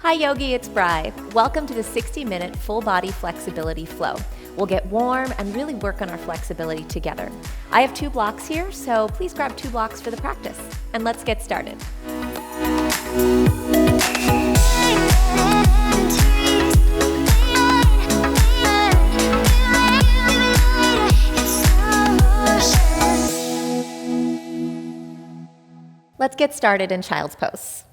Hi Yogi, it's Bri. Welcome to the 60-minute full body flexibility flow. We'll get warm and really work on our flexibility together. I have 2 blocks here, so please grab 2 blocks for the practice. And let's get started. Let's get started in child's pose.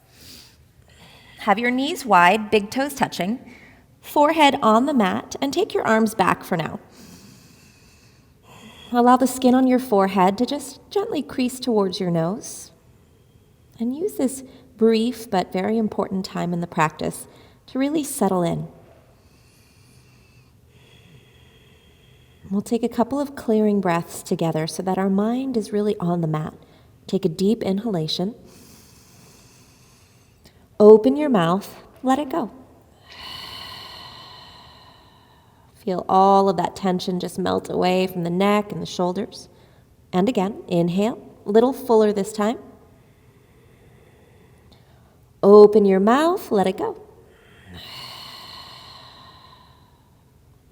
Have your knees wide, big toes touching, forehead on the mat, and take your arms back for now. Allow the skin on your forehead to just gently crease towards your nose. And use this brief but very important time in the practice to really settle in. We'll take a couple of clearing breaths together so that our mind is really on the mat. Take a deep inhalation. Open your mouth, let it go. Feel all of that tension just melt away from the neck and the shoulders. And again, inhale, a little fuller this time. Open your mouth, let it go.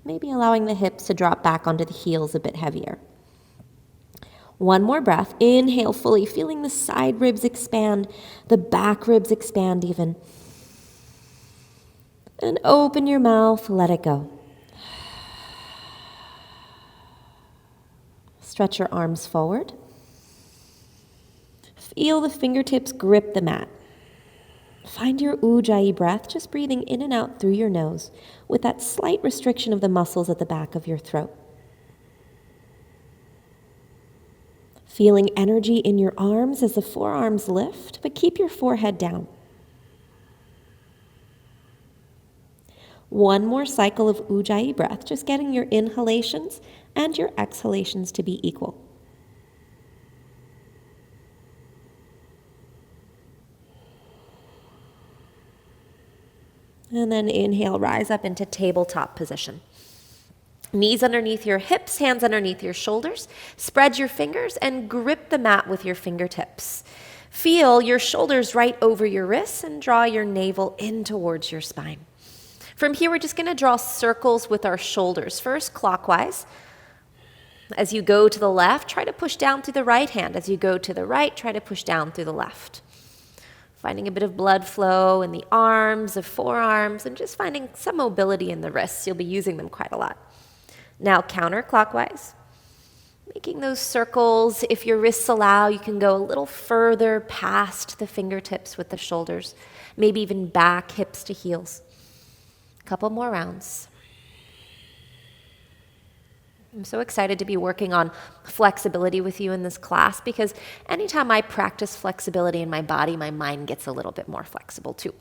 Maybe allowing the hips to drop back onto the heels a bit heavier. One more breath. Inhale fully, feeling the side ribs expand, the back ribs expand even. And open your mouth, let it go. Stretch your arms forward. Feel the fingertips grip the mat. Find your ujjayi breath, just breathing in and out through your nose with that slight restriction of the muscles at the back of your throat. Feeling energy in your arms as the forearms lift, but keep your forehead down. One more cycle of ujjayi breath, just getting your inhalations and your exhalations to be equal. And then inhale, rise up into tabletop position. Knees underneath your hips, hands underneath your shoulders. Spread your fingers and grip the mat with your fingertips. Feel your shoulders right over your wrists and draw your navel in towards your spine. From here, we're just going to draw circles with our shoulders. First, clockwise. As you go to the left, try to push down through the right hand. As you go to the right, try to push down through the left. Finding a bit of blood flow in the arms, the forearms, and just finding some mobility in the wrists. You'll be using them quite a lot. Now counterclockwise, making those circles. If your wrists allow, you can go a little further past the fingertips with the shoulders, maybe even back, hips to heels. A couple more rounds. I'm so excited to be working on flexibility with you in this class because anytime I practice flexibility in my body, my mind gets a little bit more flexible too.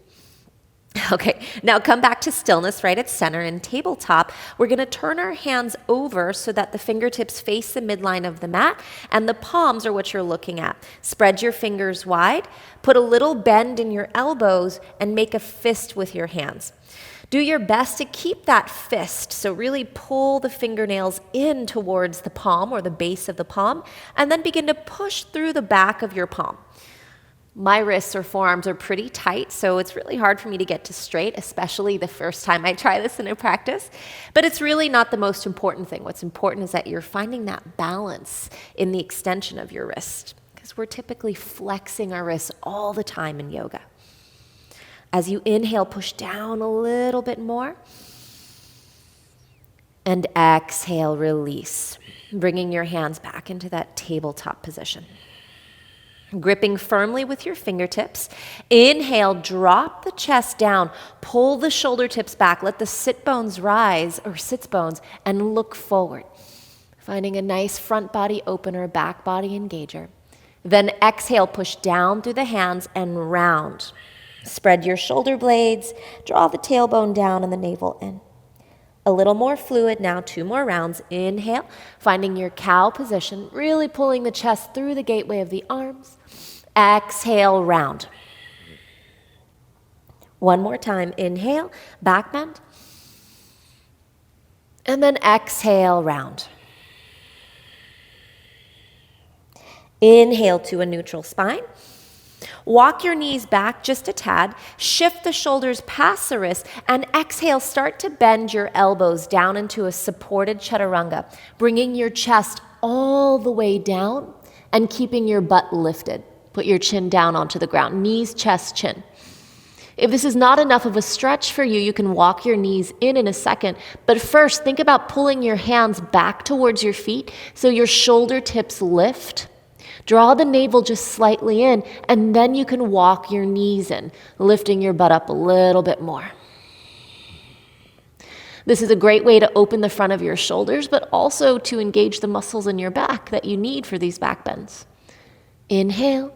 Okay, now come back to stillness right at center and tabletop. We're going to turn our hands over so that the fingertips face the midline of the mat and the palms are what you're looking at. Spread your fingers wide, put a little bend in your elbows, and make a fist with your hands. Do your best to keep that fist, so really pull the fingernails in towards the palm or the base of the palm, and then begin to push through the back of your palm. My wrists or forearms are pretty tight, so it's really hard for me to get to straight, especially the first time I try this in a practice. But it's really not the most important thing. What's important is that you're finding that balance in the extension of your wrist, because we're typically flexing our wrists all the time in yoga. As you inhale, push down a little bit more. And exhale, release, bringing your hands back into that tabletop position. Gripping firmly with your fingertips. Inhale, drop the chest down, pull the shoulder tips back, let the sit bones rise, or sits bones, and look forward. Finding a nice front body opener, back body engager. Then exhale, push down through the hands and round. Spread your shoulder blades, draw the tailbone down and the navel in. A little more fluid now, 2 more rounds. Inhale, finding your cow position, really pulling the chest through the gateway of the arms. Exhale, round. One more time. Inhale, back bend. And then exhale, round. Inhale to a neutral spine. Walk your knees back just a tad, shift the shoulders past the wrists, and exhale, start to bend your elbows down into a supported chaturanga, bringing your chest all the way down and keeping your butt lifted. Put your chin down onto the ground, knees, chest, chin. If this is not enough of a stretch for you, you can walk your knees in a second. But first, think about pulling your hands back towards your feet so your shoulder tips lift. Draw the navel just slightly in, and then you can walk your knees in, lifting your butt up a little bit more. This is a great way to open the front of your shoulders, but also to engage the muscles in your back that you need for these back bends. Inhale.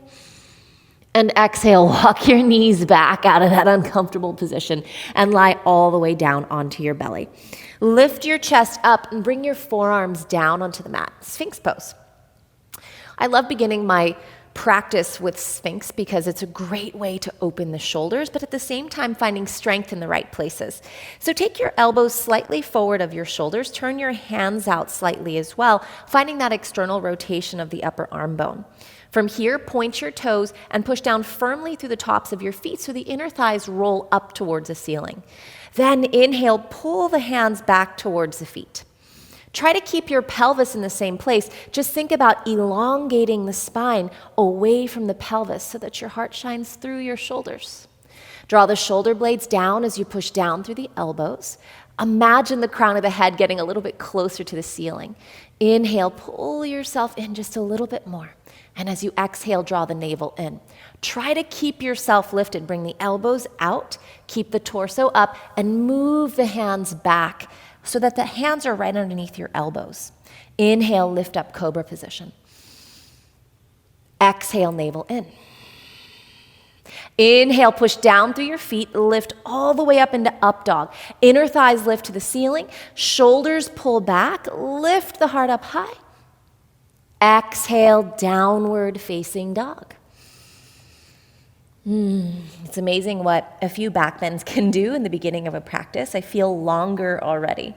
And exhale, walk your knees back out of that uncomfortable position and lie all the way down onto your belly. Lift your chest up and bring your forearms down onto the mat. Sphinx pose. I love beginning my practice with Sphinx because it's a great way to open the shoulders, but at the same time finding strength in the right places. So take your elbows slightly forward of your shoulders, turn your hands out slightly as well, finding that external rotation of the upper arm bone. From here, point your toes and push down firmly through the tops of your feet so the inner thighs roll up towards the ceiling. Then inhale, pull the hands back towards the feet. Try to keep your pelvis in the same place. Just think about elongating the spine away from the pelvis so that your heart shines through your shoulders. Draw the shoulder blades down as you push down through the elbows. Imagine the crown of the head getting a little bit closer to the ceiling. Inhale, pull yourself in just a little bit more. And as you exhale, draw the navel in. Try to keep yourself lifted. Bring the elbows out, keep the torso up, and move the hands back so that the hands are right underneath your elbows. Inhale, lift up cobra position. Exhale, navel in. Inhale, push down through your feet, lift all the way up into up dog. Inner thighs lift to the ceiling, shoulders pull back, lift the heart up high. Exhale, downward facing dog. It's amazing what a few back bends can do in the beginning of a practice. I feel longer already.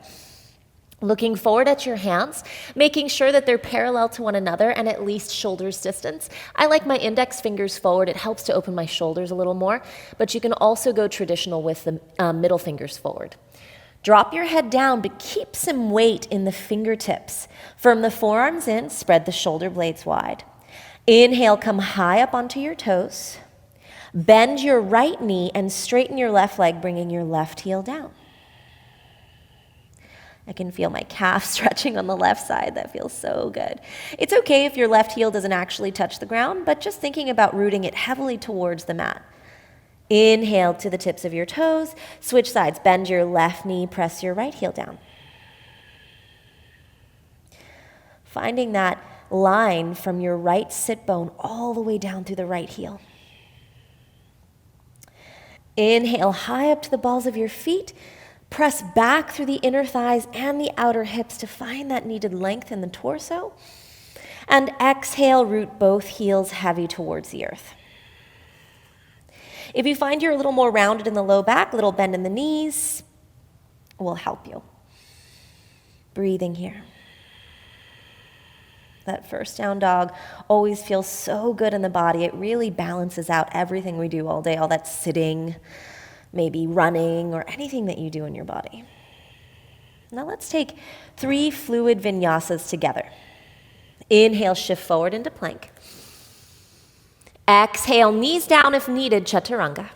Looking forward at your hands, making sure that they're parallel to one another and at least shoulders distance. I like my index fingers forward. It helps to open my shoulders a little more, but you can also go traditional with the middle fingers forward. Drop your head down, but keep some weight in the fingertips. Firm the forearms in, spread the shoulder blades wide. Inhale, come high up onto your toes. Bend your right knee and straighten your left leg, bringing your left heel down. I can feel my calf stretching on the left side. That feels so good. It's okay if your left heel doesn't actually touch the ground, but just thinking about rooting it heavily towards the mat. Inhale to the tips of your toes. Switch sides. Bend your left knee, press your right heel down. Finding that line from your right sit bone all the way down through the right heel. Inhale high up to the balls of your feet. Press back through the inner thighs and the outer hips to find that needed length in the torso. And exhale, root both heels heavy towards the earth. If you find you're a little more rounded in the low back, little bend in the knees will help you. Breathing here. That first down dog always feels so good in the body. It really balances out everything we do all day, all that sitting, maybe running, or anything that you do in your body. Now let's take 3 fluid vinyasas together. Inhale, shift forward into plank. Exhale, knees down if needed, chaturanga.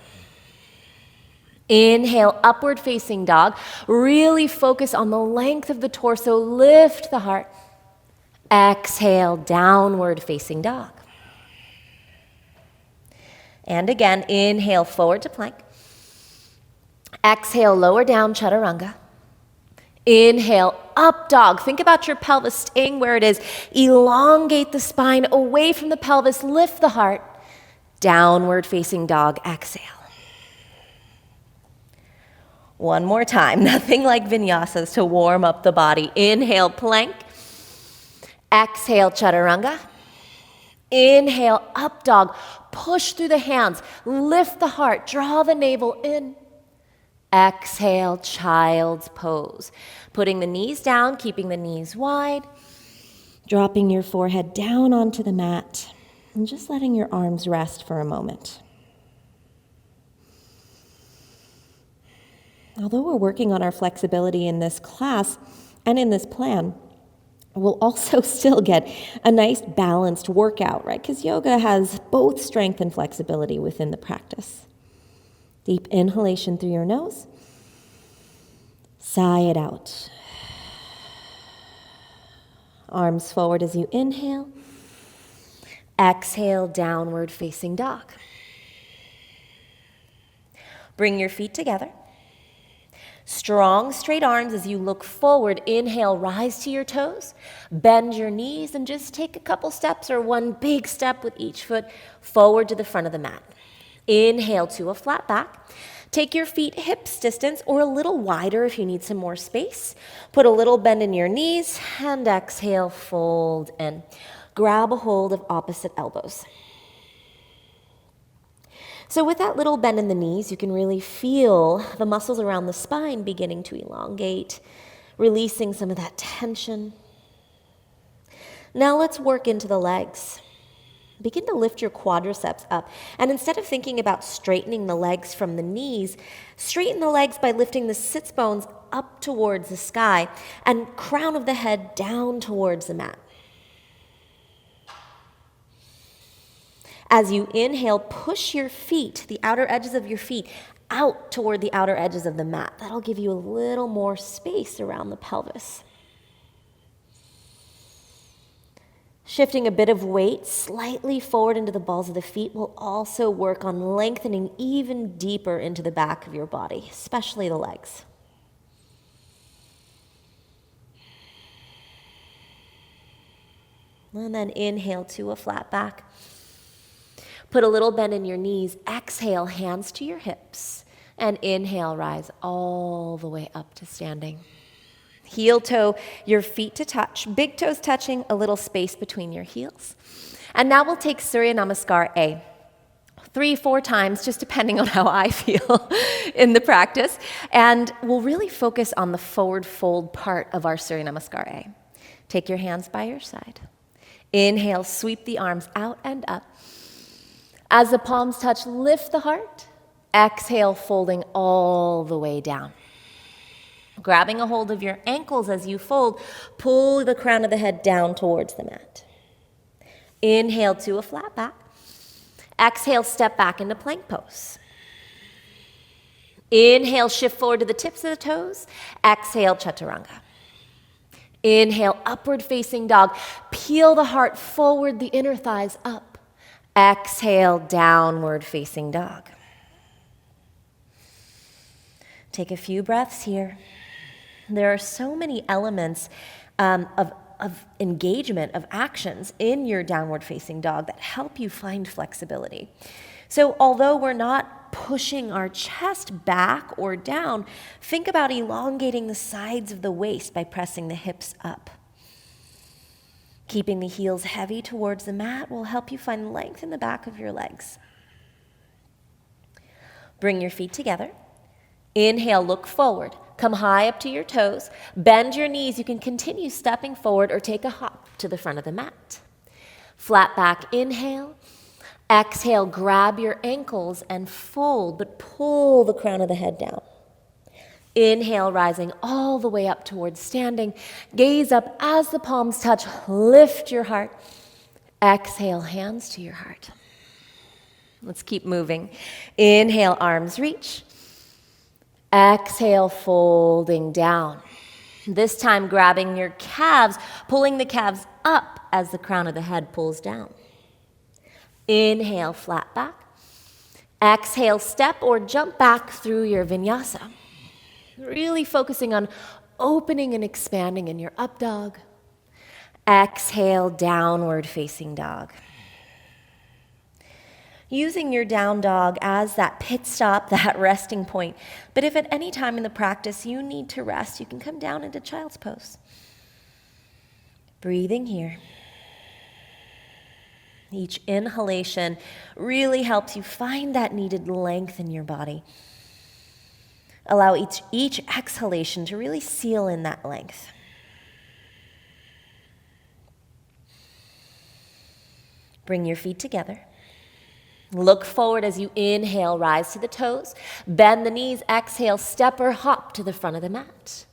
Inhale, upward facing dog. Really focus on the length of the torso, lift the heart. Exhale, downward facing dog. And again, inhale, forward to plank. Exhale, lower down, chaturanga. Inhale, up dog. Think about your pelvis staying where it is. Elongate the spine away from the pelvis, lift the heart. Downward facing dog, exhale. One more time, nothing like vinyasas to warm up the body. Inhale, plank. Exhale, chaturanga. Inhale, up dog. Push through the hands. Lift the heart. Draw the navel in. Exhale, child's pose. Putting the knees down, keeping the knees wide. Dropping your forehead down onto the mat. And just letting your arms rest for a moment. Although we're working on our flexibility in this class and in this plan, we'll also still get a nice balanced workout, right? Because yoga has both strength and flexibility within the practice. Deep inhalation through your nose. Sigh it out. Arms forward as you inhale. Exhale, downward facing dog. Bring your feet together. Strong, straight arms as you look forward. Inhale, rise to your toes. Bend your knees and just take a couple steps or one big step with each foot forward to the front of the mat. Inhale to a flat back. Take your feet hips distance or a little wider if you need some more space. Put a little bend in your knees and exhale, fold in. Grab a hold of opposite elbows. So with that little bend in the knees, you can really feel the muscles around the spine beginning to elongate, releasing some of that tension. Now let's work into the legs. Begin to lift your quadriceps up. And instead of thinking about straightening the legs from the knees, straighten the legs by lifting the sits bones up towards the sky and crown of the head down towards the mat. As you inhale, push your feet, the outer edges of your feet, out toward the outer edges of the mat. That'll give you a little more space around the pelvis. Shifting a bit of weight slightly forward into the balls of the feet will also work on lengthening even deeper into the back of your body, especially the legs. And then inhale to a flat back. Put a little bend in your knees. Exhale, hands to your hips. And inhale, rise all the way up to standing. Heel toe, your feet to touch. Big toes touching, a little space between your heels. And now we'll take Surya Namaskar A. 3-4 times, just depending on how I feel in the practice. And we'll really focus on the forward fold part of our Surya Namaskar A. Take your hands by your side. Inhale, sweep the arms out and up. As the palms touch, lift the heart. Exhale, folding all the way down. Grabbing a hold of your ankles as you fold, pull the crown of the head down towards the mat. Inhale to a flat back. Exhale, step back into plank pose. Inhale, shift forward to the tips of the toes. Exhale, chaturanga. Inhale, upward facing dog. Peel the heart forward, the inner thighs up. Exhale, downward facing dog. Take a few breaths here. There are so many elements of engagement, of actions in your downward facing dog that help you find flexibility. So although we're not pushing our chest back or down, think about elongating the sides of the waist by pressing the hips up. Keeping the heels heavy towards the mat will help you find length in the back of your legs. Bring your feet together. Inhale, look forward. Come high up to your toes. Bend your knees. You can continue stepping forward or take a hop to the front of the mat. Flat back, inhale. Exhale, grab your ankles and fold, but pull the crown of the head down. Inhale, rising all the way up towards standing. Gaze up as the palms touch. Lift your heart. Exhale, hands to your heart. Let's keep moving. Inhale, arms reach. Exhale, folding down. This time grabbing your calves, pulling the calves up as the crown of the head pulls down. Inhale, flat back. Exhale, step or jump back through your vinyasa. Really focusing on opening and expanding in your up dog. Exhale, downward facing dog. Using your down dog as that pit stop, that resting point. But if at any time in the practice you need to rest, you can come down into child's pose. Breathing here. Each inhalation really helps you find that needed length in your body. Allow each exhalation to really seal in that length. Bring your feet together. Look forward as you inhale, rise to the toes. Bend the knees, exhale, step or hop to the front of the mat.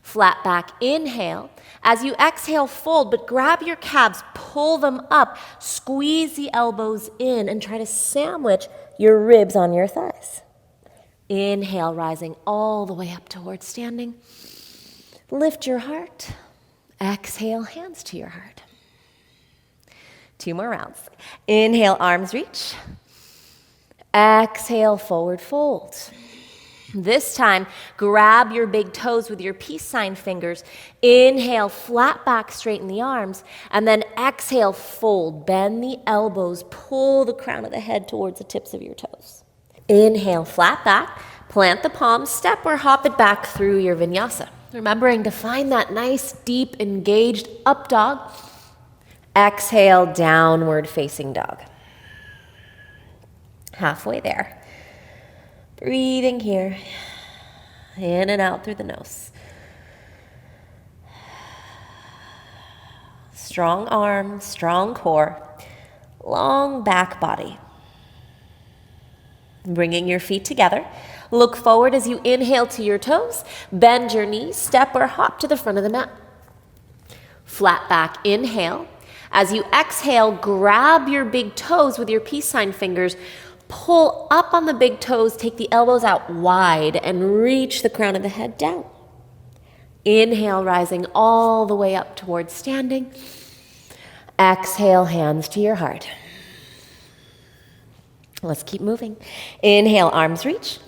Flat back, inhale. As you exhale, fold, but grab your calves, pull them up, squeeze the elbows in, and try to sandwich your ribs on your thighs. Inhale, rising all the way up towards standing. Lift your heart. Exhale, hands to your heart. 2 more rounds. Inhale, arms reach. Exhale, forward fold. This time, grab your big toes with your peace sign fingers. Inhale, flat back, straighten the arms. And then exhale, fold. Bend the elbows. Pull the crown of the head towards the tips of your toes. Inhale, flat back. Plant the palms. Step or hop it back through your vinyasa. Remembering to find that nice, deep, engaged up dog. Exhale, downward facing dog. Halfway there. Breathing here, in and out through the nose. Strong arms, strong core, long back body. Bringing your feet together. Look forward as you inhale to your toes. Bend your knees, step or hop to the front of the mat. Flat back, inhale. As you exhale, grab your big toes with your peace sign fingers. Pull up on the big toes, take the elbows out wide, and reach the crown of the head down. Inhale, rising all the way up towards standing. Exhale, hands to your heart. Let's keep moving. Inhale, arms reach.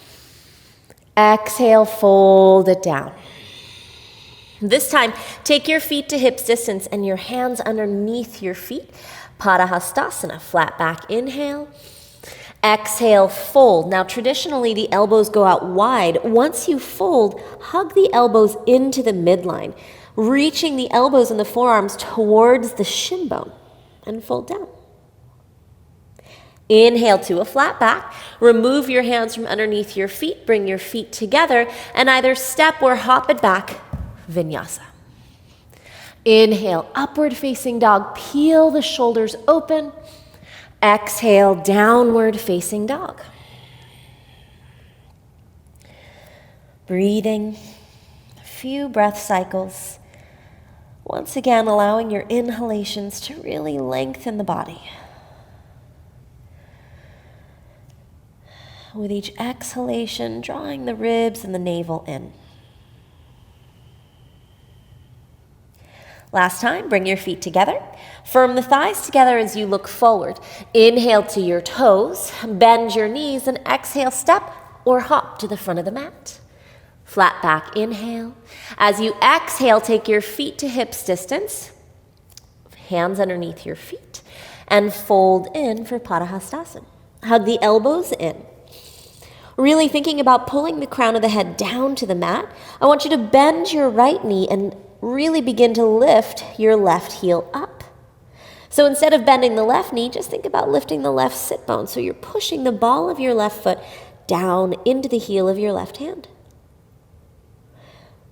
Exhale, fold it down. This time, take your feet to hips distance and your hands underneath your feet. Padahastasana, flat back, inhale. Exhale, fold. Now, traditionally, the elbows go out wide. Once you fold, hug the elbows into the midline, reaching the elbows and the forearms towards the shin bone, and fold down. Inhale to a flat back. Remove your hands from underneath your feet. Bring your feet together and either step or hop it back, vinyasa. Inhale, upward facing dog. Peel the shoulders open. Exhale, downward facing dog. Breathing, a few breath cycles. Once again, allowing your inhalations to really lengthen the body. With each exhalation, drawing the ribs and the navel in. Last time, bring your feet together. Firm the thighs together as you look forward. Inhale to your toes, bend your knees, and exhale, step or hop to the front of the mat. Flat back, inhale. As you exhale, take your feet to hips distance, hands underneath your feet, and fold in for Padahastasana. Hug the elbows in. Really thinking about pulling the crown of the head down to the mat. I want you to bend your right knee and really begin to lift your left heel up. So instead of bending the left knee, just think about lifting the left sit bone. So you're pushing the ball of your left foot down into the heel of your left hand.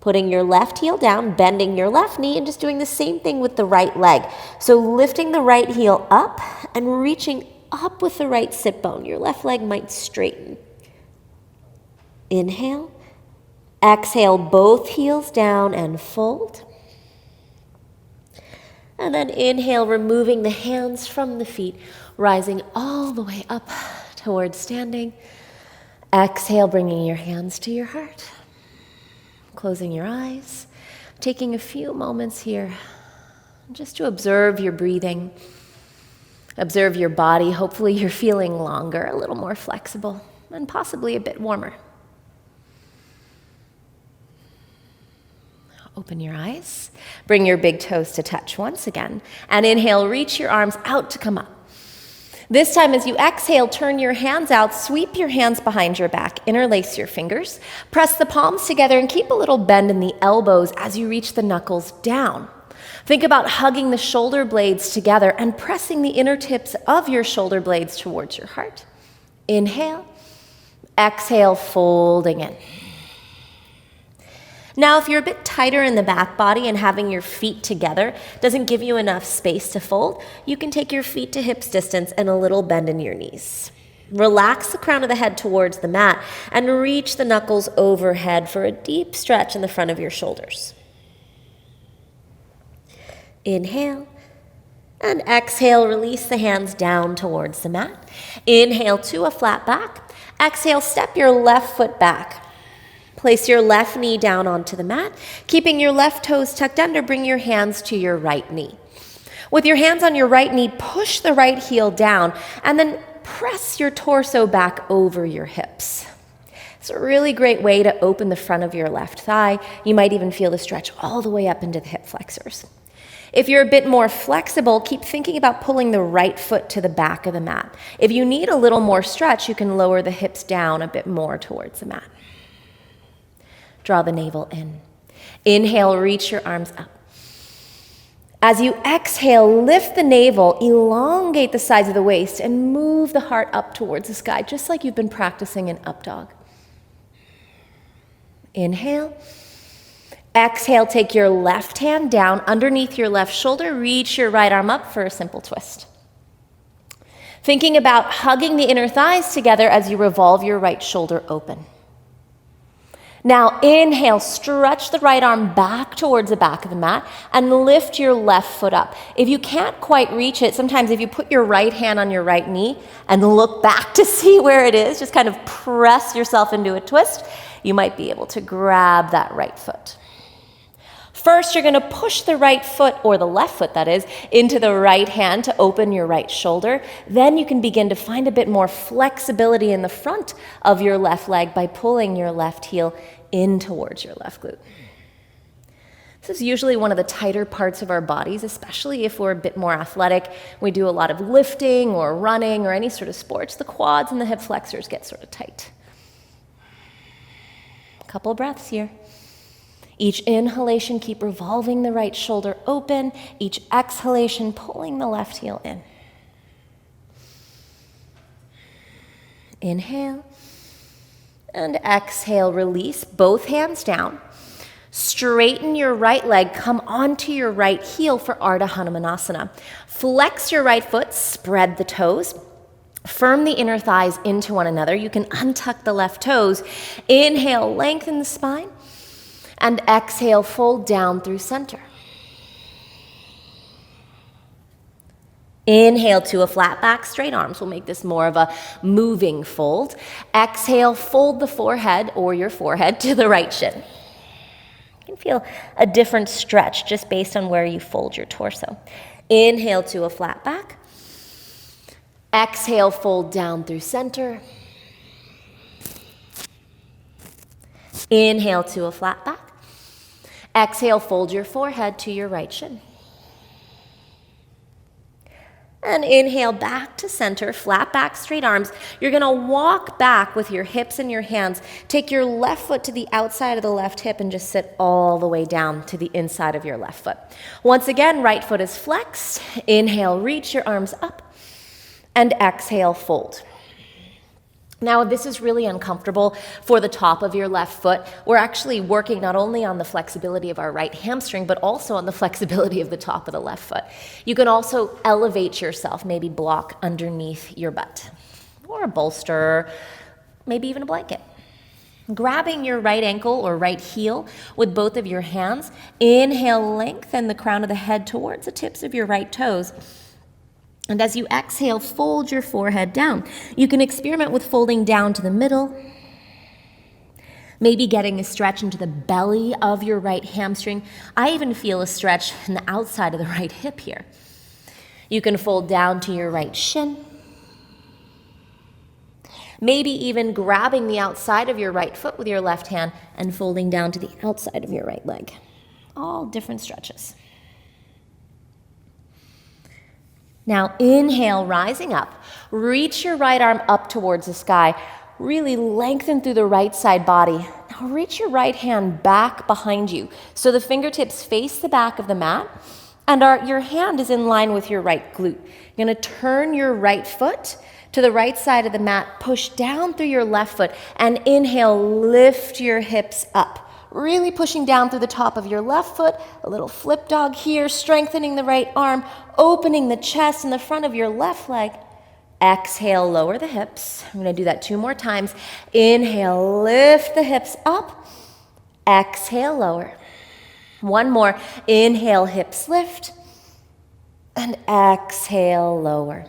Putting your left heel down, bending your left knee, and just doing the same thing with the right leg. So lifting the right heel up and reaching up with the right sit bone. Your left leg might straighten. Inhale. Exhale, both heels down and fold. And then inhale, removing the hands from the feet, rising all the way up towards standing. Exhale, bringing your hands to your heart. Closing your eyes, taking a few moments here just to observe your breathing, observe your body. Hopefully you're feeling longer, a little more flexible, and possibly a bit warmer. Open your eyes. Bring your big toes to touch once again. And inhale, reach your arms out to come up. This time as you exhale, turn your hands out, sweep your hands behind your back, interlace your fingers, press the palms together and keep a little bend in the elbows as you reach the knuckles down. Think about hugging the shoulder blades together and pressing the inner tips of your shoulder blades towards your heart. Inhale, exhale, folding in. Now, if you're a bit tighter in the back body and having your feet together doesn't give you enough space to fold, you can take your feet to hips distance and a little bend in your knees. Relax the crown of the head towards the mat and reach the knuckles overhead for a deep stretch in the front of your shoulders. Inhale and exhale, release the hands down towards the mat. Inhale to a flat back. Exhale, step your left foot back. Place your left knee down onto the mat. Keeping your left toes tucked under, bring your hands to your right knee. With your hands on your right knee, push the right heel down and then press your torso back over your hips. It's a really great way to open the front of your left thigh. You might even feel the stretch all the way up into the hip flexors. If you're a bit more flexible, keep thinking about pulling the right foot to the back of the mat. If you need a little more stretch, you can lower the hips down a bit more towards the mat. Draw the navel in. Inhale, reach your arms up. As you exhale, lift the navel, elongate the sides of the waist, and move the heart up towards the sky, just like you've been practicing in up dog. Inhale. Exhale, take your left hand down underneath your left shoulder, reach your right arm up for a simple twist. Thinking about hugging the inner thighs together as you revolve your right shoulder open. Now inhale, stretch the right arm back towards the back of the mat and lift your left foot up. If you can't quite reach it, sometimes if you put your right hand on your right knee and look back to see where it is, just kind of press yourself into a twist, you might be able to grab that right foot. First, you're going to push the right foot, or the left foot that is, into the right hand to open your right shoulder. Then you can begin to find a bit more flexibility in the front of your left leg by pulling your left heel in towards your left glute. This is usually one of the tighter parts of our bodies, especially if we're a bit more athletic. We do a lot of lifting or running or any sort of sports. The quads and the hip flexors get sort of tight. A couple breaths here. Each inhalation, keep revolving the right shoulder open. Each exhalation, pulling the left heel in. Inhale. And exhale, release both hands down. Straighten your right leg, come onto your right heel for Ardha Hanumanasana. Flex your right foot, spread the toes. Firm the inner thighs into one another. You can untuck the left toes. Inhale, lengthen the spine. And exhale, fold down through center. Inhale to a flat back, straight arms. We'll make this more of a moving fold. Exhale, fold the forehead or your forehead to the right shin. You can feel a different stretch just based on where you fold your torso. Inhale to a flat back. Exhale, fold down through center. Inhale to a flat back. Exhale, fold your forehead to your right shin. And inhale back to center, flat back, straight arms. You're going to walk back with your hips and your hands. Take your left foot to the outside of the left hip and just sit all the way down to the inside of your left foot. Once again, right foot is flexed. Inhale, reach your arms up. And exhale, fold. Now, if this is really uncomfortable for the top of your left foot, we're actually working not only on the flexibility of our right hamstring, but also on the flexibility of the top of the left foot. You can also elevate yourself, maybe block underneath your butt, or a bolster, maybe even a blanket. Grabbing your right ankle or right heel with both of your hands, inhale, lengthen the crown of the head towards the tips of your right toes. And as you exhale, fold your forehead down. You can experiment with folding down to the middle, maybe getting a stretch into the belly of your right hamstring. I even feel a stretch in the outside of the right hip here. You can fold down to your right shin, maybe even grabbing the outside of your right foot with your left hand and folding down to the outside of your right leg. All different stretches. Now inhale, rising up. Reach your right arm up towards the sky. Really lengthen through the right side body. Now reach your right hand back behind you so the fingertips face the back of the mat and your hand is in line with your right glute. You're going to turn your right foot to the right side of the mat, push down through your left foot, and inhale, lift your hips up. really pushing down through the top of your left foot, a little flip dog here, strengthening the right arm, opening the chest and the front of your left leg. Exhale, lower the hips. I'm going to do that 2 more times. Inhale, lift the hips up. Exhale, lower. 1 more. Inhale, hips lift. And exhale, lower.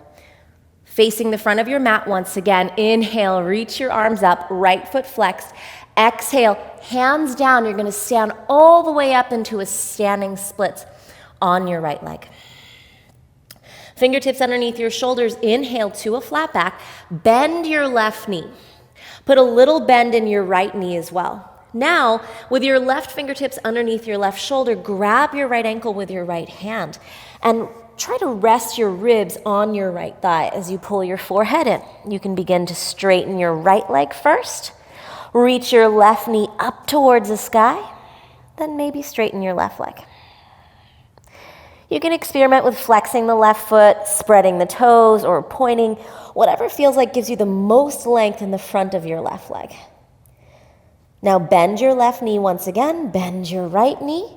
Facing the front of your mat once again. Inhale, reach your arms up, right foot flexed. Exhale, hands down. You're going to stand all the way up into a standing split on your right leg. Fingertips underneath your shoulders. Inhale to a flat back. Bend your left knee. Put a little bend in your right knee as well. Now, with your left fingertips underneath your left shoulder, grab your right ankle with your right hand and try to rest your ribs on your right thigh as you pull your forehead in. You can begin to straighten your right leg first. Reach your left knee up towards the sky. Then maybe straighten your left leg. You can experiment with flexing the left foot, spreading the toes, or pointing, whatever feels like gives you the most length in the front of your left leg. Now bend your left knee once again, bend your right knee,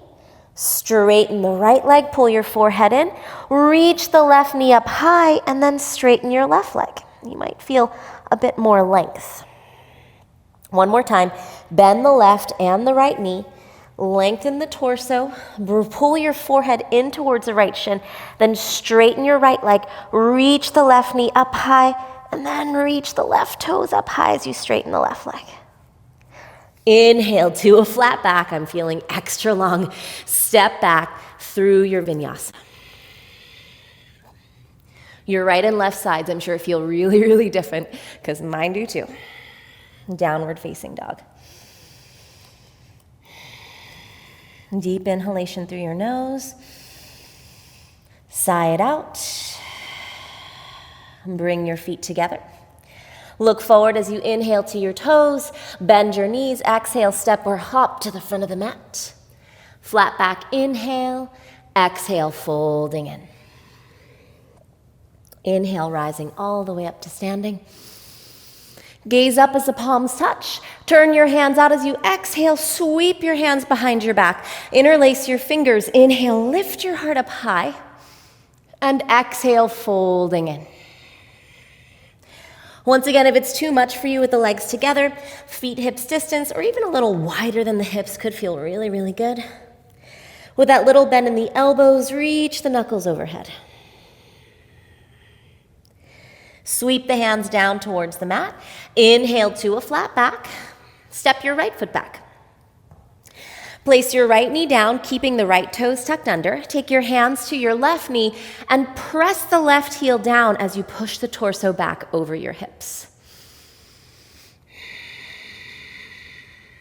straighten the right leg, pull your forehead in, reach the left knee up high, and then straighten your left leg. You might feel a bit more length. 1 more time, bend the left and the right knee, lengthen the torso, pull your forehead in towards the right shin, then straighten your right leg, reach the left knee up high, and then reach the left toes up high as you straighten the left leg. Inhale to a flat back. I'm feeling extra long. Step back through your vinyasa. Your right and left sides, I'm sure, feel really, really different because mine do too. Downward facing dog. Deep inhalation through your nose. Sigh it out. Bring your feet together. Look forward as you inhale to your toes. Bend your knees. Exhale, step or hop to the front of the mat. Flat back, inhale. Exhale, folding in. Inhale, rising all the way up to standing. Gaze up as the palms touch. Turn your hands out as you exhale. Sweep your hands behind your back. Interlace your fingers. Inhale, lift your heart up high. And exhale, folding in. Once again, if it's too much for you with the legs together, feet hips distance, or even a little wider than the hips could feel really, really good. With that little bend in the elbows, reach the knuckles overhead. Sweep the hands down towards the mat. Inhale to a flat back. Step your right foot back. Place your right knee down, keeping the right toes tucked under. Take your hands to your left knee and press the left heel down as you push the torso back over your hips.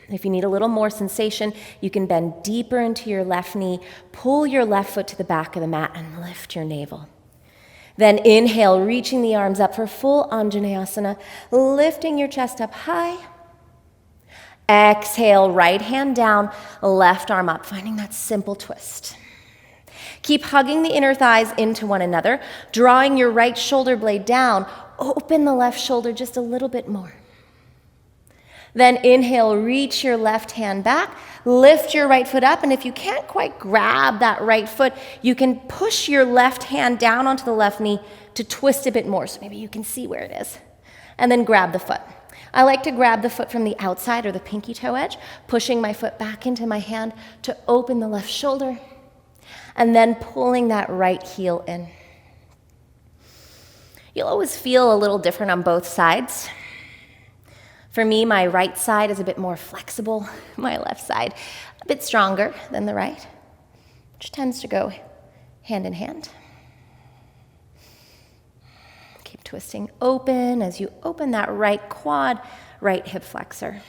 If you need a little more sensation, you can bend deeper into your left knee, pull your left foot to the back of the mat, and lift your navel. Then inhale, reaching the arms up for full Anjaneyasana, lifting your chest up high. Exhale, right hand down, left arm up, finding that simple twist. Keep hugging the inner thighs into one another, drawing your right shoulder blade down. Open the left shoulder just a little bit more. Then inhale, reach your left hand back, lift your right foot up, and if you can't quite grab that right foot, you can push your left hand down onto the left knee to twist a bit more, so maybe you can see where it is. And then grab the foot. I like to grab the foot from the outside or the pinky toe edge, pushing my foot back into my hand to open the left shoulder, and then pulling that right heel in. You'll always feel a little different on both sides. For me, my right side is a bit more flexible, my left side a bit stronger than the right, which tends to go hand in hand. Keep twisting open as you open that right quad, right hip flexor.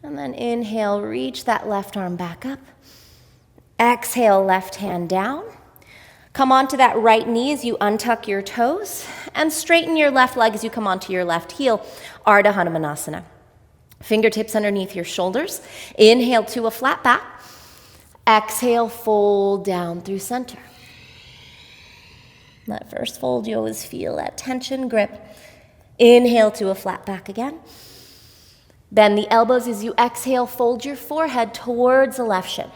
And then inhale, reach that left arm back up. Exhale, left hand down. Come onto that right knee as you untuck your toes and straighten your left leg as you come onto your left heel, Ardha Hanumanasana. Fingertips underneath your shoulders. Inhale to a flat back. Exhale, fold down through center. That first fold, you always feel that tension grip. Inhale to a flat back again. Bend the elbows as you exhale, fold your forehead towards the left shin.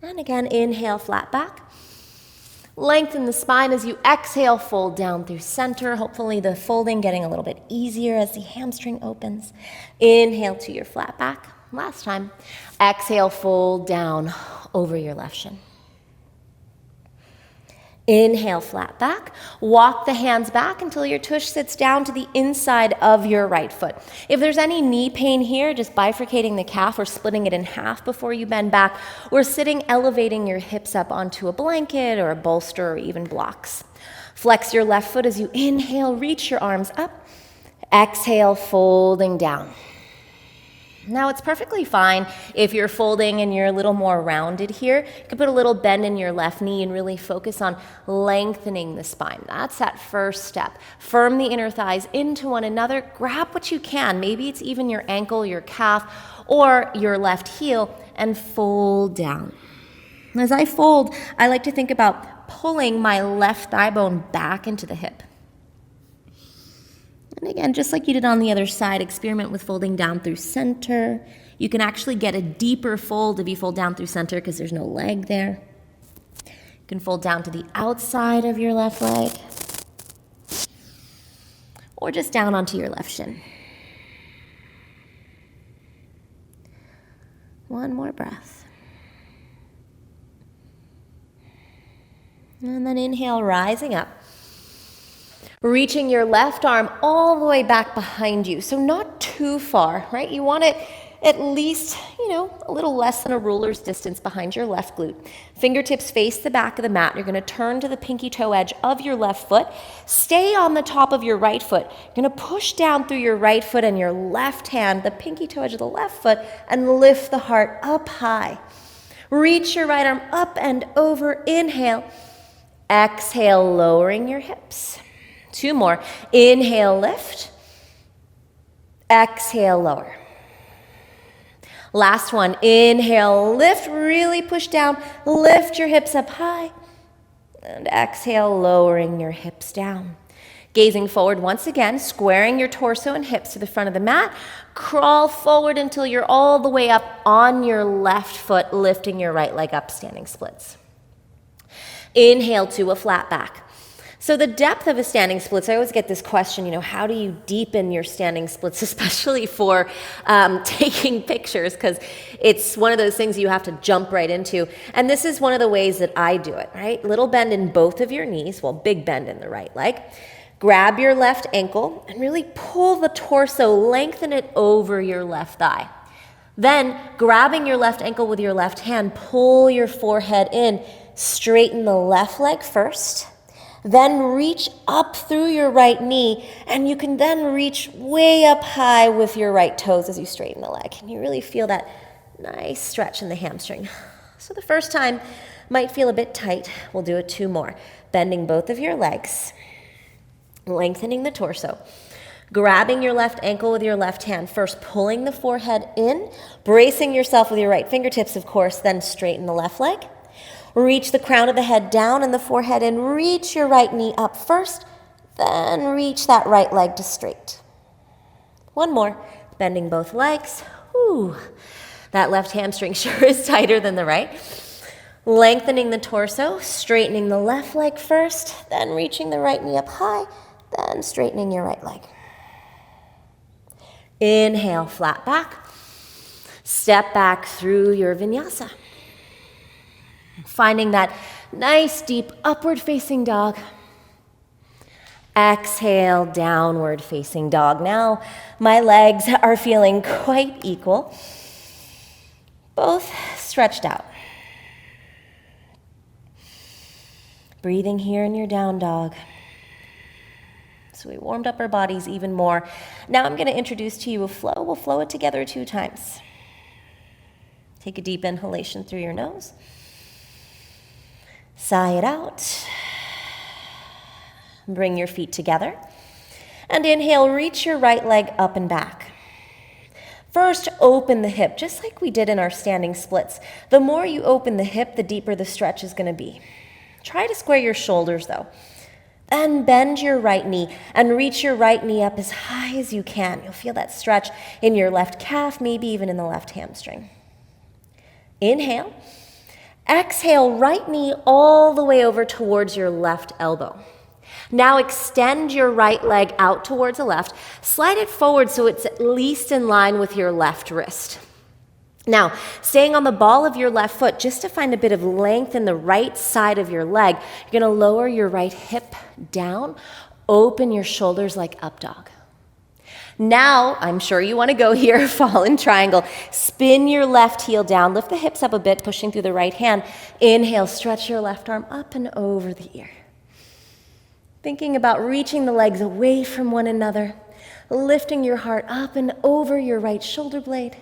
And again, inhale, flat back. Lengthen the spine as you exhale, fold down through center. Hopefully the folding getting a little bit easier as the hamstring opens. Inhale to your flat back. Last time. Exhale, fold down over your left shin. Inhale, flat back. Walk the hands back until your tush sits down to the inside of your right foot. If there's any knee pain here, just bifurcating the calf or splitting it in half before you bend back, or sitting, elevating your hips up onto a blanket or a bolster or even blocks. Flex your left foot as you inhale, reach your arms up. Exhale, folding down. Now, it's perfectly fine if you're folding and you're a little more rounded here. You can put a little bend in your left knee and really focus on lengthening the spine. That's that first step. Firm the inner thighs into one another. Grab what you can. Maybe it's even your ankle, your calf, or your left heel, and fold down. As I fold, I like to think about pulling my left thigh bone back into the hip. And again, just like you did on the other side, experiment with folding down through center. You can actually get a deeper fold if you fold down through center because there's no leg there. You can fold down to the outside of your left leg or just down onto your left shin. One more breath. And then inhale, rising up. Reaching your left arm all the way back behind you. So not too far, right? You want it at least, a little less than a ruler's distance behind your left glute. Fingertips face the back of the mat. You're going to turn to the pinky toe edge of your left foot. Stay on the top of your right foot. You're going to push down through your right foot and your left hand, the pinky toe edge of the left foot, and lift the heart up high. Reach your right arm up and over. Inhale. Exhale, lowering your hips. Two more. Inhale, lift. Exhale, lower. Last one. Inhale, lift. Really push down. Lift your hips up high. And exhale, lowering your hips down. Gazing forward once again, squaring your torso and hips to the front of the mat. Crawl forward until you're all the way up on your left foot, lifting your right leg up, standing splits. Inhale to a flat back. So the depth of a standing splits, I always get this question, how do you deepen your standing splits, especially for taking pictures, because it's one of those things you have to jump right into. And this is one of the ways that I do it, right? Little bend in both of your knees, big bend in the right leg. Grab your left ankle and really pull the torso, lengthen it over your left thigh. Then, grabbing your left ankle with your left hand, pull your forehead in, straighten the left leg first. Then reach up through your right knee, and you can then reach way up high with your right toes as you straighten the leg. And you really feel that nice stretch in the hamstring. So the first time might feel a bit tight. We'll do it two more. Bending both of your legs, lengthening the torso. Grabbing your left ankle with your left hand, first pulling the forehead in, bracing yourself with your right fingertips, of course, then straighten the left leg. Reach the crown of the head down and the forehead in. Reach your right knee up first, then reach that right leg to straight. One more. Bending both legs. Ooh, that left hamstring sure is tighter than the right. Lengthening the torso, straightening the left leg first, then reaching the right knee up high, then straightening your right leg. Inhale, flat back. Step back through your vinyasa. Finding that nice, deep, upward-facing dog. Exhale, downward-facing dog. Now, my legs are feeling quite equal. Both stretched out. Breathing here in your down dog. So we warmed up our bodies even more. Now I'm going to introduce to you a flow. We'll flow it together 2 times. Take a deep inhalation through your nose. Sigh it out. Bring your feet together. And inhale, reach your right leg up and back. First, open the hip, just like we did in our standing splits. The more you open the hip, the deeper the stretch is going to be. Try to square your shoulders, though. Then bend your right knee and reach your right knee up as high as you can. You'll feel that stretch in your left calf, maybe even in the left hamstring. Inhale. Exhale, right knee all the way over towards your left elbow. Now extend your right leg out towards the left. Slide it forward so it's at least in line with your left wrist. Now, staying on the ball of your left foot, just to find a bit of length in the right side of your leg, you're going to lower your right hip down, open your shoulders like up dog. Now, I'm sure you want to go here, fall in triangle. Spin your left heel down, lift the hips up a bit, pushing through the right hand. Inhale, stretch your left arm up and over the ear. Thinking about reaching the legs away from one another, lifting your heart up and over your right shoulder blade.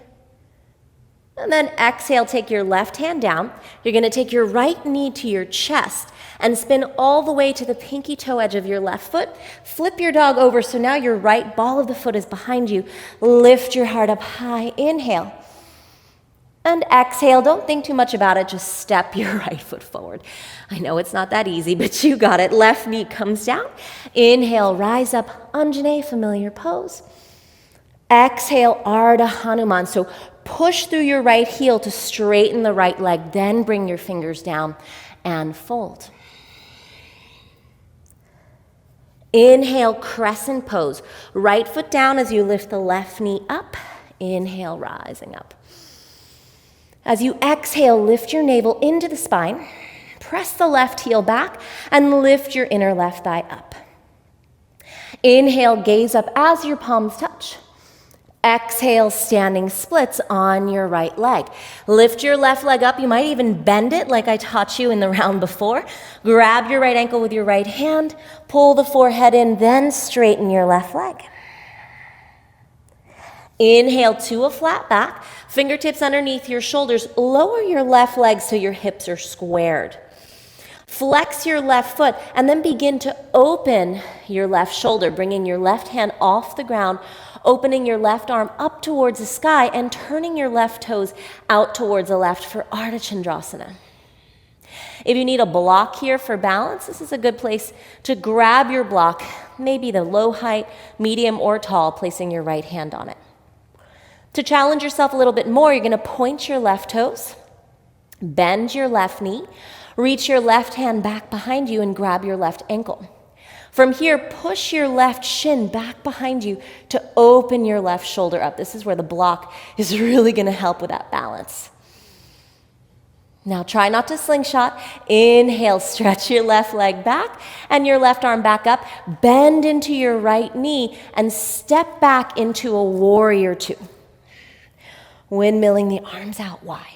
And then exhale, take your left hand down. You're going to take your right knee to your chest and spin all the way to the pinky toe edge of your left foot. Flip your dog over so now your right ball of the foot is behind you. Lift your heart up high. Inhale. And exhale. Don't think too much about it. Just step your right foot forward. I know it's not that easy, but you got it. Left knee comes down. Inhale, rise up. Anjane, familiar pose. Exhale, Ardha Hanuman. So push through your right heel to straighten the right leg. Then bring your fingers down and fold. Inhale, crescent pose. Right foot down as you lift the left knee up. Inhale, rising up. As you exhale, lift your navel into the spine. Press the left heel back and lift your inner left thigh up. Inhale, gaze up as your palms touch. Exhale, standing splits on your right leg. Lift your left leg up. You might even bend it like I taught you in the round before. Grab your right ankle with your right hand. Pull the forehead in, then straighten your left leg. Inhale to a flat back. Fingertips underneath your shoulders. Lower your left leg so your hips are squared. Flex your left foot and then begin to open your left shoulder, bringing your left hand off the ground, opening your left arm up towards the sky and turning your left toes out towards the left for Ardha Chandrasana. If you need a block here for balance, this is a good place to grab your block, maybe the low height, medium, or tall, placing your right hand on it. To challenge yourself a little bit more, you're going to point your left toes, bend your left knee, reach your left hand back behind you and grab your left ankle. From here, push your left shin back behind you to open your left shoulder up. This is where the block is really going to help with that balance. Now try not to slingshot. Inhale, stretch your left leg back and your left arm back up. Bend into your right knee and step back into a warrior two. Windmilling the arms out wide.